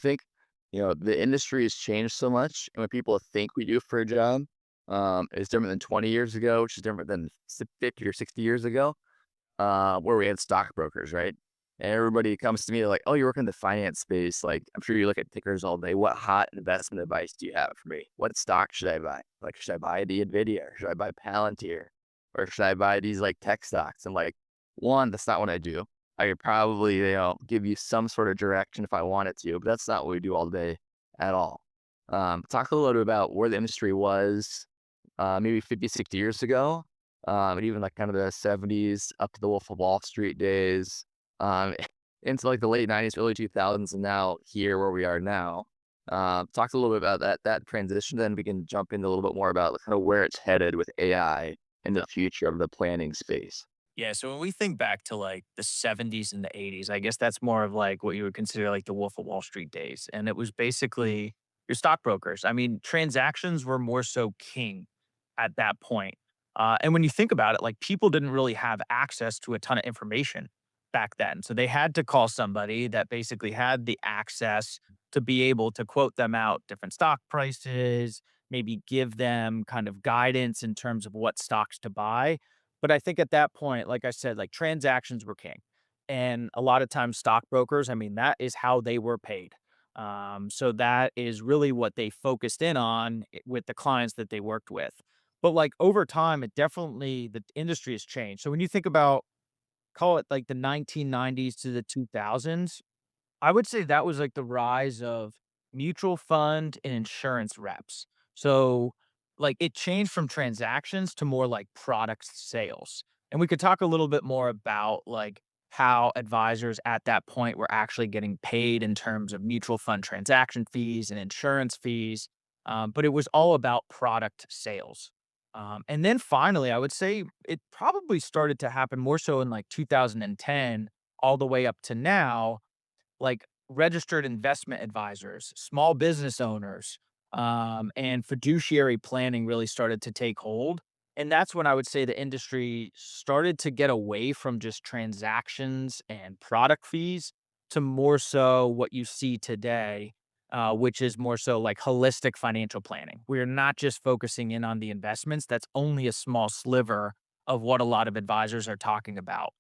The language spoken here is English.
think, the industry has changed so much, and what people think we do for a job, is different than 20 years ago, which is different than 50 or 60 years ago, where we had stockbrokers, right? And everybody comes to me like, "Oh, you work in the finance space. Like, I'm sure you look at tickers all day. What hot investment advice do you have for me? What stock should I buy? Like, should I buy the Nvidia? Or should I buy Palantir? Or should I buy these like tech stocks?" And like, one, that's not what I do. I could probably, give you some sort of direction if I wanted to, but that's not what we do all day at all. Talk a little bit about where the industry was, maybe 50, 60 years ago, and even like kind of the 70s up to the Wolf of Wall Street days, um, into like the late 90s, early 2000s, and now here where we are now. Talk a little bit about that transition, then we can jump into a little bit more about like, kind of where it's headed with AI in the future of the planning space. Yeah, so when we think back to like the 70s and the 80s, I guess that's more of like what you would consider like the Wolf of Wall Street days. And it was basically your stockbrokers. I mean, transactions were more so king at that point. And when you think about it, like people didn't really have access to a ton of information back then. So they had to call somebody that basically had the access to be able to quote them out different stock prices, maybe give them kind of guidance in terms of what stocks to buy. But I think at that point, like I said, like transactions were king. And a lot of times stockbrokers, I mean, that is how they were paid. So that is really what they focused in on with the clients that they worked with. But like over time, the industry has changed. So when you think about, call it like the 1990s to the 2000s, I would say that was like the rise of mutual fund and insurance reps. So, like, it changed from transactions to more like product sales. And we could talk a little bit more about like how advisors at that point were actually getting paid in terms of mutual fund transaction fees and insurance fees. But it was all about product sales. And then finally, I would say it probably started to happen more so in like 2010 all the way up to now, like registered investment advisors, small business owners, and fiduciary planning really started to take hold. And that's when I would say the industry started to get away from just transactions and product fees to more so what you see today, which is more so like holistic financial planning. We're not just focusing in on the investments. That's only a small sliver of what a lot of advisors are talking about.